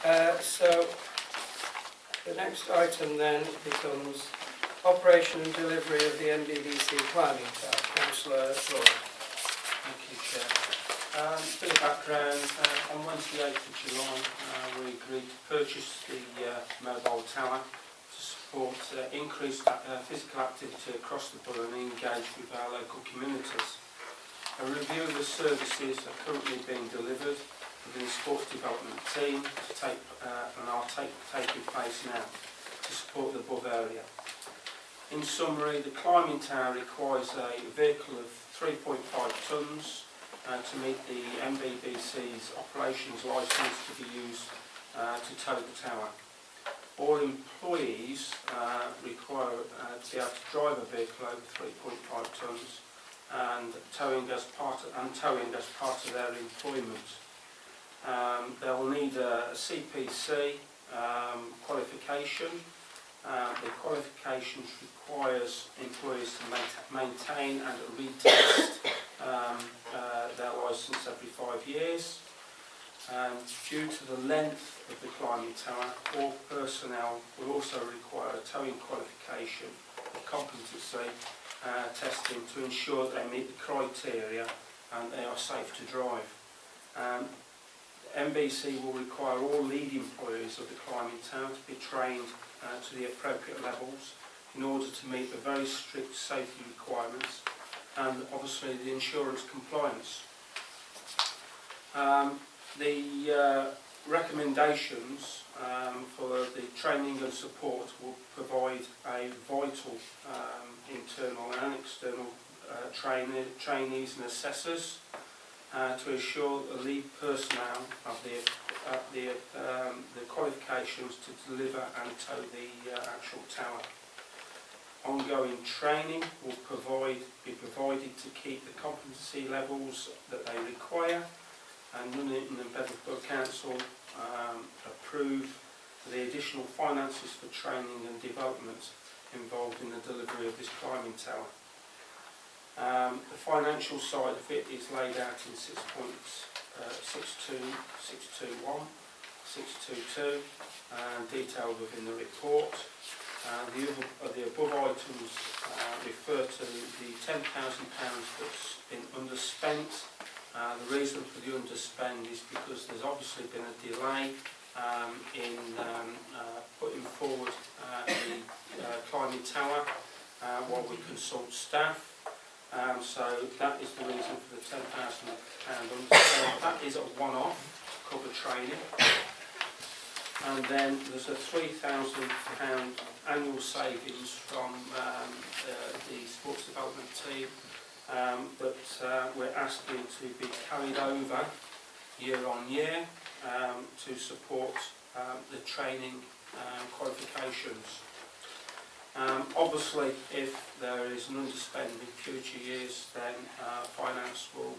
So the next item then becomes operation and delivery of the NBBC climbing tower. Councillor Floyd. Thank you, Chair. For the background, on Wednesday 8th of July we agreed to purchase the mobile tower to support increased physical activity across the borough and engage with our local communities. A review of the services are currently being delivered within the sports development team and are taking place now to support the above area. In summary, the climbing tower requires a vehicle of 3.5 tonnes to meet the NBBC's operations licence to be used to tow the tower. All employees require to be able to drive a vehicle over 3.5 tonnes and towing as part of their employment. They will need a CPC qualification. The qualifications requires employees to maintain and retest their licence every 5 years. And due to the length of the climbing tower, all personnel will also require a towing qualification or competency testing to ensure they meet the criteria and they are safe to drive. NBC will require all lead employees of the climbing tower to be trained to the appropriate levels in order to meet the very strict safety requirements and obviously the insurance compliance. The recommendations for the training and support will provide a vital internal and external trainees and assessors to ensure the lead personnel have the qualifications to deliver and tow the actual tower. Ongoing training will be provided to keep the competency levels that they require, and Nuneaton and Bedford Council approve the additional finances for training and development involved in the delivery of this climbing tower. The financial side of it is laid out in 6 points, 6.2, 6.21, 6.22, and detailed within the report. The above items refer to the £10,000 that's been underspent. The reason for the underspend is because there's obviously been a delay in putting forward the climbing tower while we consult staff. So that is the reason for the £10,000 underspend. That is a one-off to cover training. And then there's a £3,000 annual savings from the sports development team that we're asking to be carried over year on year to support the training qualifications. Obviously, if there is an underspend in future years, then finance will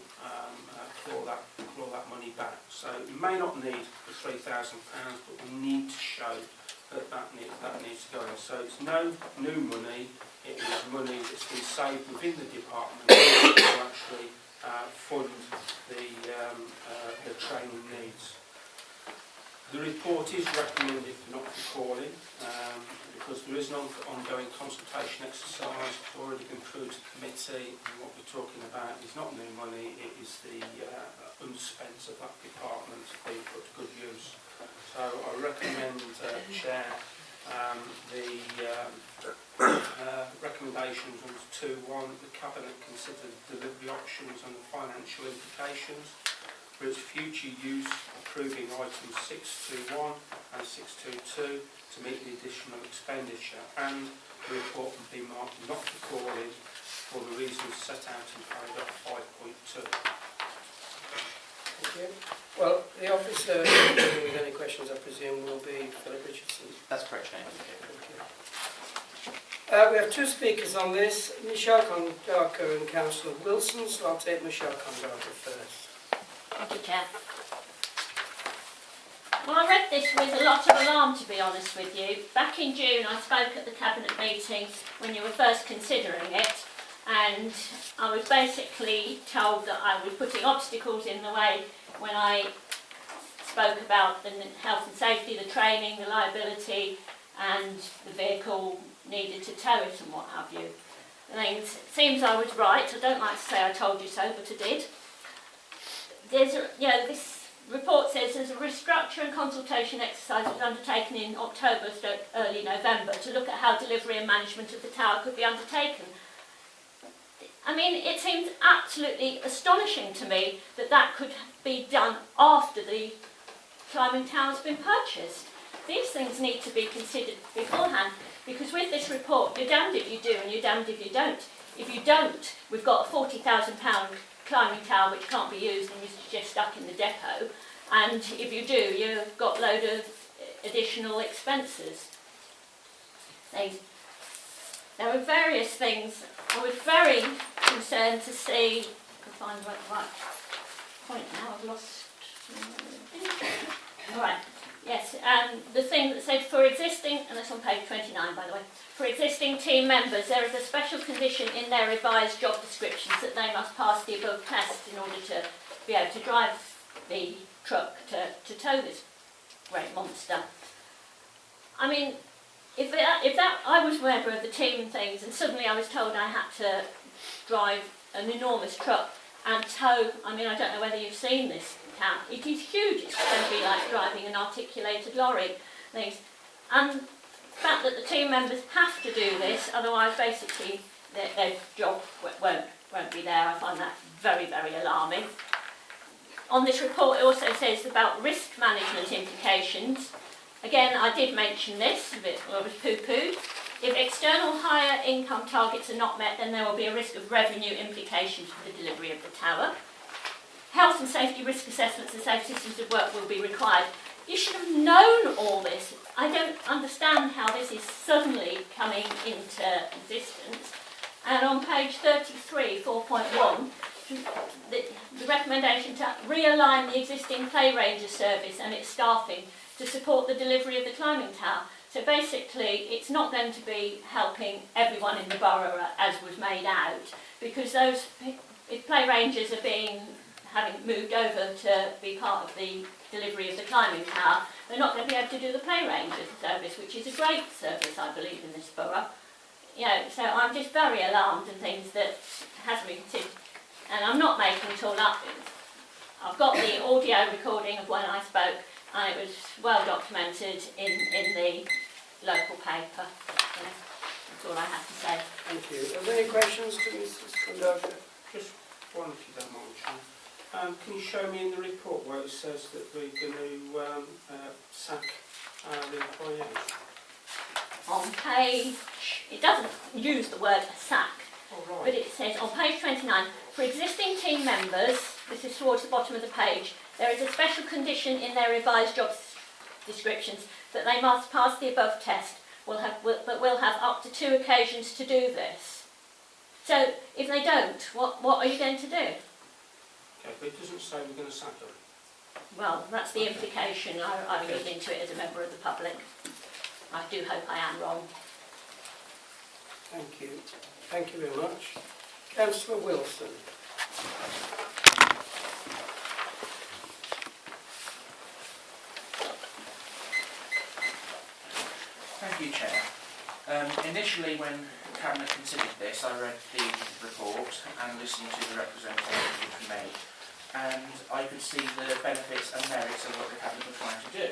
claw that money back. So we may not need the £3,000, but we need to show that needs to go in. So it's no new money; it is money that's been saved within the department to actually fund the training needs. The report is recommended for not recalling because there is an ongoing consultation exercise. It's already been through to committee, and what we're talking about is not new money, it is the underspent of that department being put to good use. So I recommend, Chair, the recommendations on 2.1, the Cabinet consider delivery options and the financial implications for its future use, approving items 6.21 and 6.22 to meet the additional expenditure, and the report will be marked not recalling for the reasons set out in paragraph 5.2. Thank you. Well, the officer with any questions, I presume, will be Philip Richardson. That's correct, Chair. Thank you. We have two speakers on this, Michelle Condarker and Councillor Wilson, so I'll take Michelle Condarker first. Thank you, Chair. Well, I read this with a lot of alarm, to be honest with you. Back in June, I spoke at the Cabinet meetings when you were first considering it, and I was basically told that I was putting obstacles in the way when I spoke about the health and safety, the training, the liability, and the vehicle needed to tow it and what have you. And it seems I was right. I don't like to say I told you so, but I did. This report says there's a restructure and consultation exercise was undertaken in October to early November to look at how delivery and management of the tower could be undertaken. I mean, it seems absolutely astonishing to me that that could be done after the climbing tower has been purchased. These things need to be considered beforehand, because with this report, you're damned if you do and you're damned if you don't. If you don't, we've got a £40,000 climbing tower which can't be used and is just stuck in the depot. And if you do, you've got a load of additional expenses. There were various things. I was very concerned to see, I can find the right point now, I've lost. All right, yes, the thing that said for existing, and that's on page 29 by the way, for existing team members, there is a special condition in their revised job descriptions that they must pass the above test in order to be able to drive the truck to tow this great monster. I mean, if that I was a member of the team and things, and suddenly I was told I had to drive an enormous truck and tow, I mean, I don't know whether you've seen this town. It is huge. It's going to be like driving an articulated lorry. Things. And the fact that the team members have to do this, otherwise basically their job won't be there, I find that very, very alarming. On this report it also says about risk management implications. Again, I did mention this, but I was poo-pooed. If external higher income targets are not met, then there will be a risk of revenue implications for the delivery of the tower. Health and safety risk assessments and safe systems of work will be required. You should have known all this. I don't understand how this is suddenly coming into existence. And on page 33, 4.1, the recommendation to realign the existing play ranger service and its staffing to support the delivery of the climbing tower. So basically, it's not going to be helping everyone in the borough as was made out, because those play rangers are having moved over to be part of the delivery of the climbing tower. They're not going to be able to do the play ranger service, which is a great service, I believe, in this borough. You know, so I'm just very alarmed and things that hasn't been considered. And I'm not making it all up. I've got the audio recording of when I spoke, and it was well documented in the local paper. So that's all I have to say. Thank you. Are there any questions to Mrs. Condotta? Just one, if you don't mind, Sharon. Can you show me in the report where it says that we're going to sack the employees? On page, it doesn't use the word sack, Oh, right. but it says on page 29, for existing team members, this is towards the bottom of the page, there is a special condition in their revised job descriptions that they must pass the above test, but will have up to 2 occasions to do this. So if they don't, what are you going to do? Okay, but it doesn't say we're going to sack them. Well, that's the implication. I read into it as a member of the public. I do hope I am wrong. Thank you. Thank you very much. Councillor Wilson. Thank you, Chair. Initially, when Cabinet considered this, I read the report and listened to the representative which we made, and I could see the benefits and merits of what the Cabinet were trying to do.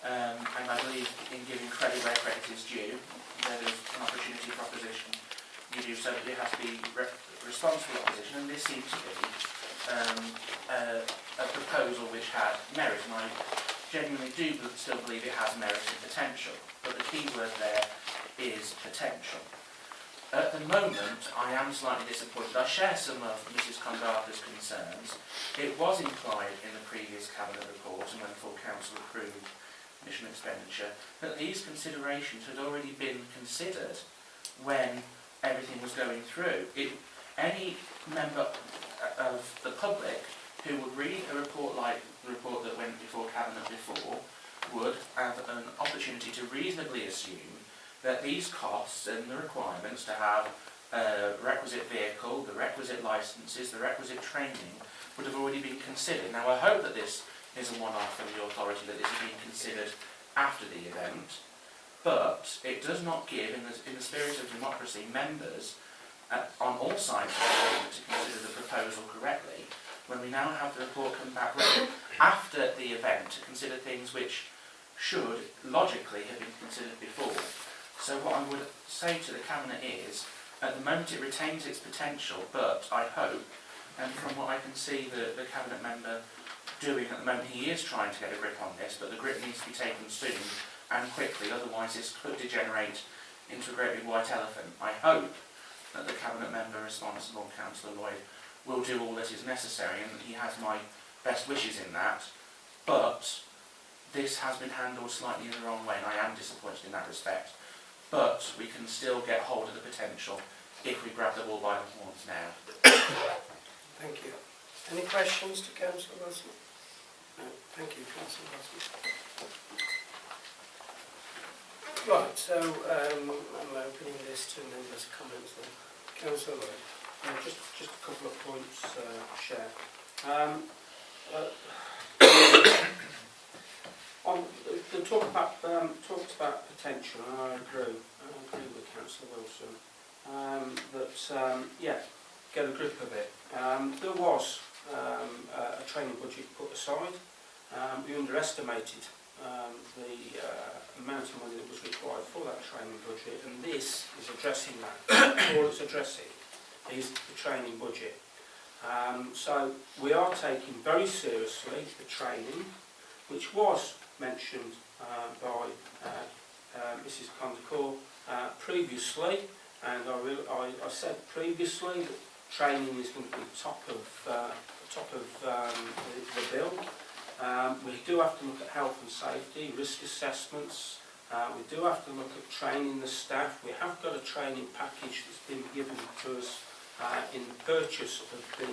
And I believe in giving credit where credit is due, there is an opportunity for opposition. You do so, but it has to be responsible opposition, and this seems to be a proposal which had merit, and I genuinely do still believe it has merit and potential, but the key word there is potential. At the moment, I am slightly disappointed. I share some of Mrs. Condotta's concerns. It was implied in the previous Cabinet report and when the full Council approved mission expenditure that these considerations had already been considered when everything was going through. Any member of the public who would read a report like the report that went before Cabinet before would have an opportunity to reasonably assume that these costs and the requirements to have a requisite vehicle, the requisite licences, the requisite training would have already been considered. Now I hope that this is a one-off and the authority that this is being considered after the event. But it does not give, in the spirit of democracy, members on all sides of the agreement to consider the proposal correctly, when we now have the report come back after the event to consider things which should logically have been considered before. So what I would say to the Cabinet is, at the moment it retains its potential, but I hope, and from what I can see the Cabinet member doing at the moment, he is trying to get a grip on this, but the grip needs to be taken soon and quickly, otherwise this could degenerate into a great big white elephant. I hope that the Cabinet member responsible, Councillor Lloyd, will do all that is necessary, and he has my best wishes in that, but this has been handled slightly in the wrong way, and I am disappointed in that respect. But we can still get hold of the potential if we grab the bull by the horns now. Thank you. Any questions to Councillor Wilson? No. Thank you, Councillor Wilson. Right, so I'm opening this to members' comments then. Councillor Lloyd. Just a couple of points, Chair. On the talked about potential, and I agree with Councillor Wilson that yeah, get a grip of it. There was a training budget put aside. We underestimated the amount of money that was required for that training budget, and this is addressing that. All it's addressing is the training budget. So we are taking very seriously the training, which was mentioned by Mrs. Condecourt previously, and I said previously that training is going to be top of the bill. We do have to look at health and safety, risk assessments. We do have to look at training the staff. We have got a training package that's been given to us in the purchase of the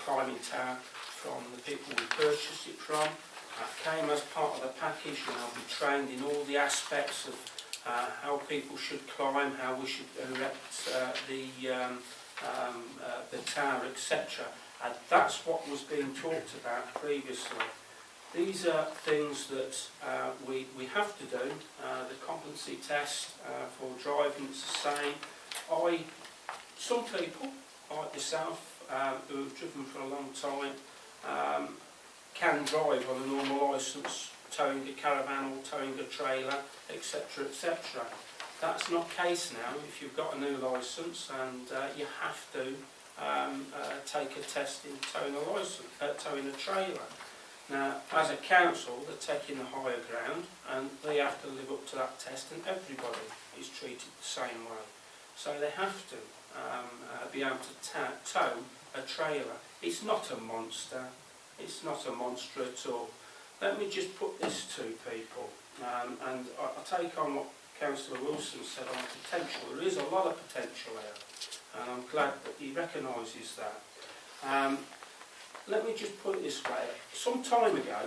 climbing tower from the people we purchased it from. That came as part of the package, and I'll be trained in all the aspects of how people should climb, how we should erect the tower, etc. And that's what was being talked about previously. These are things that we have to do. The competency test for driving is the same. Some people, like yourself, who have driven for a long time, can drive on a normal licence, towing a caravan or towing a trailer, etc., etc. That's not the case now if you've got a new licence, and you have to take a test in towing a trailer. Now, as a council, they're taking the higher ground, and they have to live up to that test, and everybody is treated the same way. So they have to be able to tow a trailer. It's not a monster. It's not a monster at all. Let me just put this to people, and I take on what Councillor Wilson said on potential. There is a lot of potential there, and I'm glad that he recognises that. Let me just put it this way. Some time ago,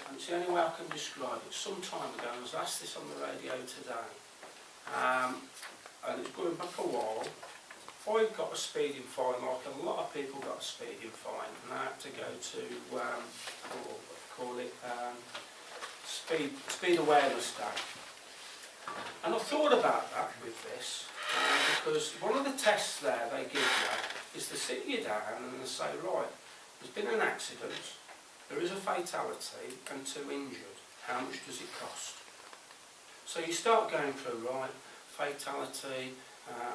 and it's the only way I can describe it, some time ago, I was asked this on the radio today, and it's going back a while. I got a speeding fine, like a lot of people got a speeding fine, and I had to go to, Speed Awareness Day. And I thought about that with this, because one of the tests there they give you is to sit you down and they say, right, there's been an accident, there is a fatality and 2 injured, how much does it cost? So you start going through, right, fatality,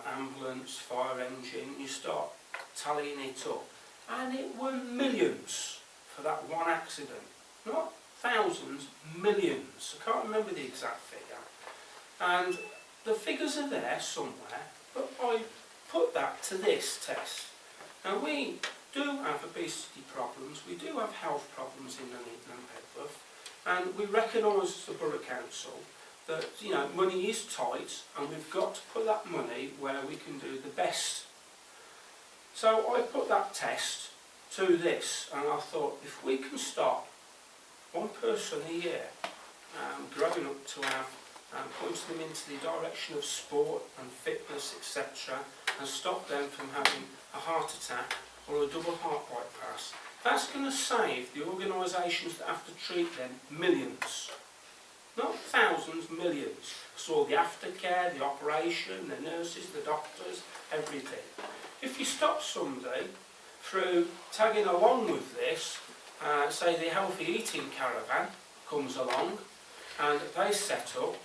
ambulance, fire engine, you start tallying it up, and it were millions for that one accident, not thousands, millions. I can't remember the exact figure, and the figures are there somewhere, but I put that to this test. Now we do have obesity problems, we do have health problems in Nuneaton and Petworth, and we recognise as the Borough Council that, you know, money is tight, and we've got to put that money where we can do the best. So I put that test to this, and I thought, if we can stop one person a year growing up to have pointing them into the direction of sport and fitness, etc., and stop them from having a heart attack or a double heart bypass, That's going to save the organisations that have to treat them millions. Not thousands, millions. So the aftercare, the operation, the nurses, the doctors, everything. If you stop somebody through tagging along with this, say the healthy eating caravan comes along and they set up,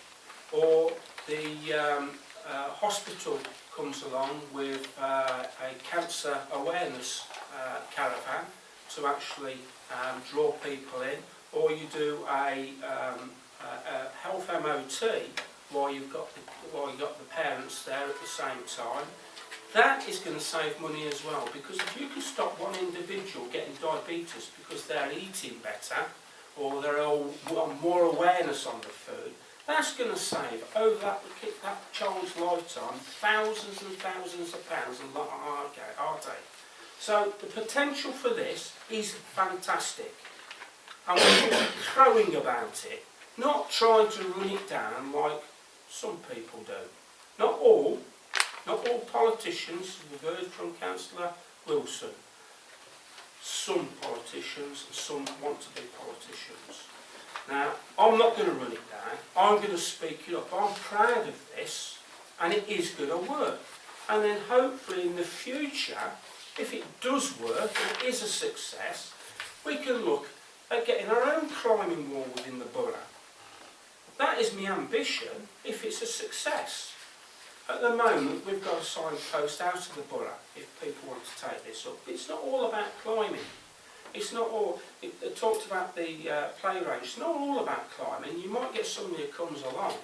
or the hospital comes along with a cancer awareness caravan to actually draw people in, or you do a health MOT while you've got the parents there at the same time. That is going to save money as well, because if you can stop one individual getting diabetes because they're eating better, or they're all more awareness on the food, that's going to save over that child's lifetime thousands and thousands of pounds and a lot of heartache. So the potential for this is fantastic, and we should be crowing about it, not trying to run it down like some people do. Not all politicians. We've heard from Councillor Wilson. Some politicians and some want to be politicians. Now, I'm not going to run it down. I'm going to speak it up. I'm proud of this, and it is going to work. And then hopefully in the future, if it does work and it is a success, we can look at getting our own climbing wall within the borough. That is my ambition if it's a success. At the moment, we've got a signpost out of the borough if people want to take this up. It's not all about climbing. It's not all. It talked about the play range. It's not all about climbing. You might get somebody who comes along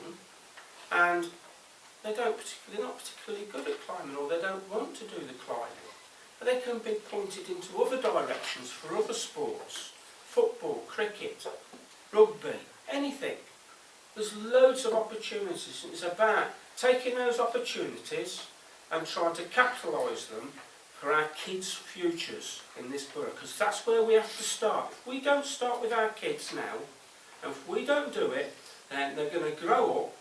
and they're not particularly good at climbing, or they don't want to do the climbing. But they can be pointed into other directions for other sports: football, cricket, rugby, anything. There's loads of opportunities, and it's about taking those opportunities and trying to capitalise them for our kids' futures in this borough, because that's where we have to start. If we don't start with our kids now, and if we don't do it, then they're going to grow up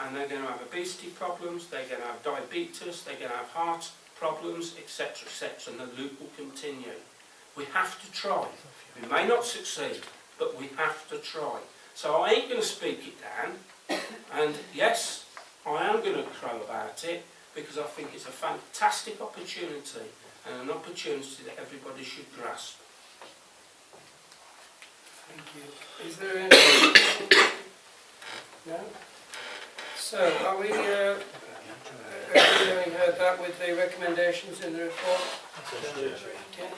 and they're going to have obesity problems, they're going to have diabetes, they're going to have heart problems, etc., etc., and the loop will continue. We have to try. We may not succeed, but we have to try. So I ain't going to speak it down, and yes, I am going to crow about it, because I think it's a fantastic opportunity, and an opportunity that everybody should grasp. Thank you. Is there any? No? So, are we having heard that with the recommendations in the report? Yes. Yeah.